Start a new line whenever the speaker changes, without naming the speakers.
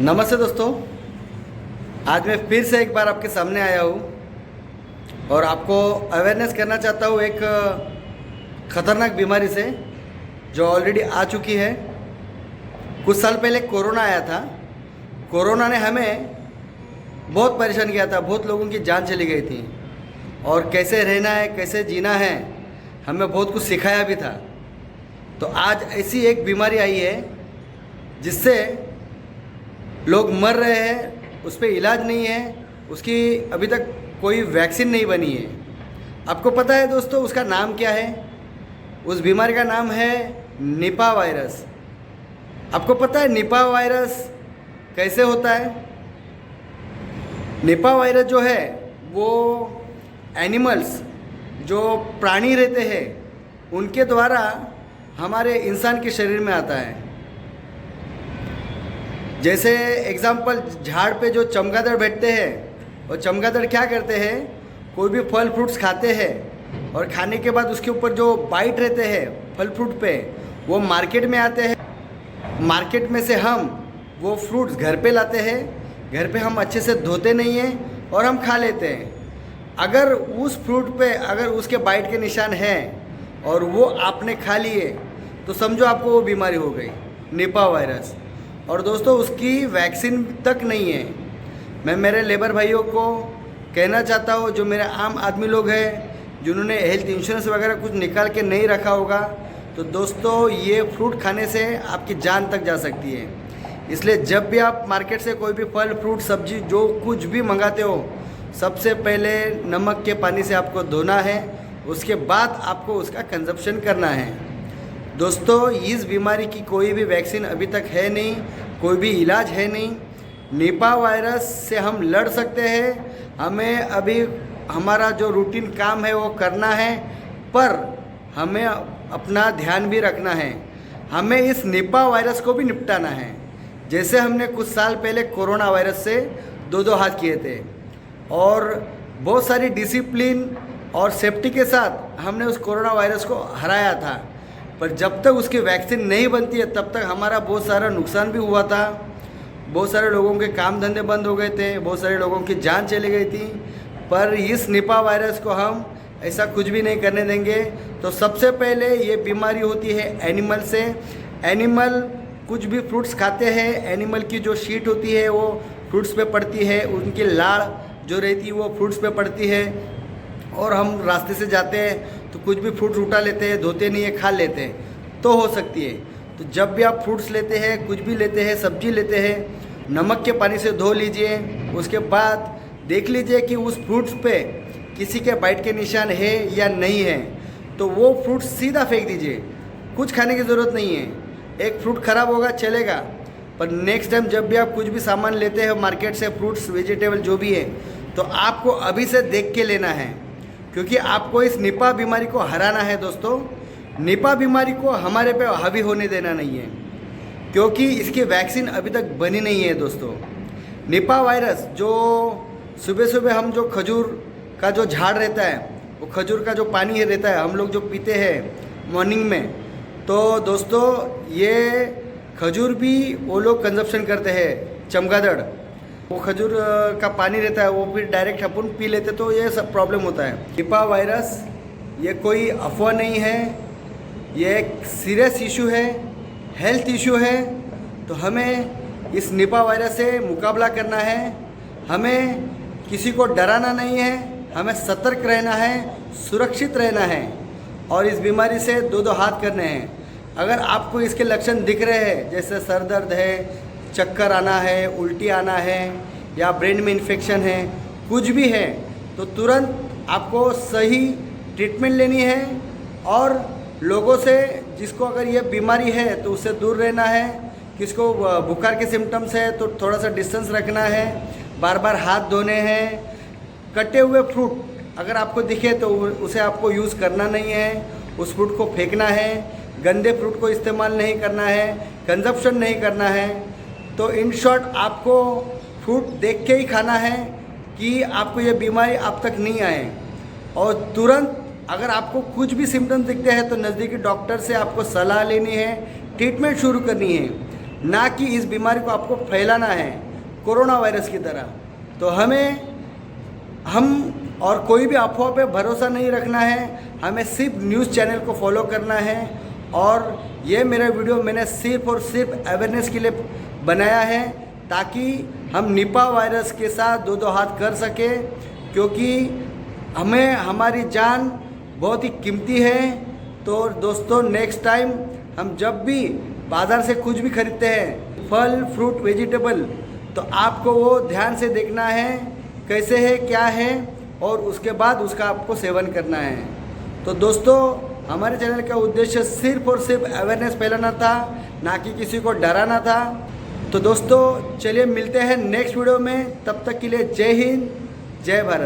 नमस्ते दोस्तों, आज मैं फिर से एक बार आपके सामने आया हूँ और आपको अवेयरनेस करना चाहता हूँ एक ख़तरनाक बीमारी से जो ऑलरेडी आ चुकी है। कुछ साल पहले कोरोना आया था। कोरोना ने हमें बहुत परेशान किया था, बहुत लोगों की जान चली गई थी और कैसे रहना है, कैसे जीना है, हमें बहुत कुछ सिखाया भी था। तो आज ऐसी एक बीमारी आई है जिससे लोग मर रहे हैं, उस पर इलाज नहीं है, उसकी अभी तक कोई वैक्सीन नहीं बनी है। आपको पता है दोस्तों उसका नाम क्या है? उस बीमारी का नाम है निपा वायरस। आपको पता है निपा वायरस कैसे होता है? निपा वायरस जो है वो एनिमल्स, जो प्राणी रहते हैं, उनके द्वारा हमारे इंसान के शरीर में आता है। जैसे एग्जाम्पल, झाड़ पे जो चमगादड़ बैठते हैं, और चमगादड़ क्या करते हैं, कोई भी फल फ्रूट्स खाते हैं और खाने के बाद उसके ऊपर जो बाइट रहते हैं फल फ्रूट पे, वो मार्केट में आते हैं। मार्केट में से हम वो फ्रूट्स घर पे लाते हैं। घर पे हम अच्छे से धोते नहीं हैं और हम खा लेते हैं। अगर उस फ्रूट पे अगर उसके बाइट के निशान हैं और वो आपने खा लिए तो समझो आपको वो बीमारी हो गई, निपा वायरस। और दोस्तों उसकी वैक्सीन तक नहीं है। मैं मेरे लेबर भाइयों को कहना चाहता हूँ, जो मेरे आम आदमी लोग हैं जिन्होंने हेल्थ इंश्योरेंस वगैरह कुछ निकाल के नहीं रखा होगा, तो दोस्तों ये फ्रूट खाने से आपकी जान तक जा सकती है। इसलिए जब भी आप मार्केट से कोई भी फल फ्रूट सब्जी जो कुछ भी मंगाते हो, सबसे पहले नमक के पानी से आपको धोना है, उसके बाद आपको उसका कंजप्शन करना है। दोस्तों इस बीमारी की कोई भी वैक्सीन अभी तक है नहीं, कोई भी इलाज है नहीं। निपा वायरस से हम लड़ सकते हैं। हमें अभी हमारा जो रूटीन काम है वो करना है, पर हमें अपना ध्यान भी रखना है। हमें इस निपा वायरस को भी निपटाना है। जैसे हमने कुछ साल पहले कोरोना वायरस से दो हाथ किए थे और बहुत सारी डिसिप्लिन और सेफ्टी के साथ हमने उस कोरोना वायरस को हराया था। पर जब तक उसकी वैक्सीन नहीं बनती है तब तक हमारा बहुत सारा नुकसान भी हुआ था। बहुत सारे लोगों के काम धंधे बंद हो गए थे, बहुत सारे लोगों की जान चली गई थी। पर इस निपा वायरस को हम ऐसा कुछ भी नहीं करने देंगे। तो सबसे पहले ये बीमारी होती है एनिमल से। एनिमल कुछ भी फ्रूट्स खाते हैं, एनिमल की जो शीट होती है वो फ्रूट्स पे पड़ती है, उनकी लाड़ जो रहती है वो फ्रूट्स पे पड़ती है। और हम रास्ते से जाते हैं तो कुछ भी फ्रूट्स उठा लेते हैं, धोते नहीं है, खा लेते हैं, तो हो सकती है। तो जब भी आप फ्रूट्स लेते हैं, कुछ भी लेते हैं, सब्जी लेते हैं, नमक के पानी से धो लीजिए। उसके बाद देख लीजिए कि उस फ्रूट्स पे किसी के बाइट के निशान है या नहीं है, तो वो फ्रूट्स सीधा फेंक दीजिए। कुछ खाने की ज़रूरत नहीं है। एक फ्रूट ख़राब होगा चलेगा, पर नेक्स्ट टाइम जब भी आप कुछ भी सामान लेते हैं मार्केट से, फ्रूट्स वेजिटेबल जो भी है, तो आपको अभी से देख के लेना है, क्योंकि आपको इस निपा बीमारी को हराना है। दोस्तों निपा बीमारी को हमारे पे हावी होने देना नहीं है, क्योंकि इसकी वैक्सीन अभी तक बनी नहीं है। दोस्तों निपा वायरस जो सुबह सुबह हम जो खजूर का जो झाड़ रहता है, वो खजूर का जो पानी रहता है हम लोग जो पीते हैं मॉर्निंग में, तो दोस्तों ये खजूर भी वो लोग कंजप्शन करते हैं, चमगादड़। वो खजूर का पानी रहता है वो फिर डायरेक्ट अपन पी लेते, तो ये सब प्रॉब्लम होता है। निपा वायरस ये कोई अफवाह नहीं है, ये एक सीरियस इशू है, हेल्थ इशू है। तो हमें इस निपा वायरस से मुकाबला करना है। हमें किसी को डराना नहीं है, हमें सतर्क रहना है, सुरक्षित रहना है और इस बीमारी से दो हाथ करने हैं। अगर आपको इसके लक्षण दिख रहे हैं, जैसे सर दर्द है, चक्कर आना है, उल्टी आना है, या ब्रेन में इन्फेक्शन है, कुछ भी है, तो तुरंत आपको सही ट्रीटमेंट लेनी है और लोगों से, जिसको अगर ये बीमारी है तो उससे दूर रहना है। किसको बुखार के सिम्टम्स है तो थोड़ा सा डिस्टेंस रखना है, बार बार हाथ धोने हैं। कटे हुए फ्रूट अगर आपको दिखे तो उसे आपको यूज़ करना नहीं है, उस फ्रूट को फेंकना है। गंदे फ्रूट को इस्तेमाल नहीं करना है, कंजप्शन नहीं करना है। तो इन शॉर्ट आपको फ्रूट देख के ही खाना है कि आपको ये बीमारी अब तक नहीं आए। और तुरंत अगर आपको कुछ भी सिम्टम्स दिखते हैं तो नज़दीकी डॉक्टर से आपको सलाह लेनी है, ट्रीटमेंट शुरू करनी है। ना कि इस बीमारी को आपको फैलाना है कोरोना वायरस की तरह। तो हम और कोई भी अफवाह पे भरोसा नहीं रखना है, हमें सिर्फ न्यूज़ चैनल को फॉलो करना है। और ये मेरा वीडियो मैंने सिर्फ और सिर्फ अवेयरनेस के लिए बनाया है, ताकि हम निपा वायरस के साथ दो हाथ कर सके, क्योंकि हमें हमारी जान बहुत ही कीमती है। तो दोस्तों, नेक्स्ट टाइम हम जब भी बाज़ार से कुछ भी खरीदते हैं, फल फ्रूट वेजिटेबल, तो आपको वो ध्यान से देखना है कैसे है, क्या है, और उसके बाद उसका आपको सेवन करना है। तो दोस्तों, हमारे चैनल का उद्देश्य सिर्फ और सिर्फ अवेयरनेस फैलाना था, ना कि किसी को डराना था। तो दोस्तों, चलिए मिलते हैं नेक्स्ट वीडियो में। तब तक के लिए जय हिंद, जय भारत।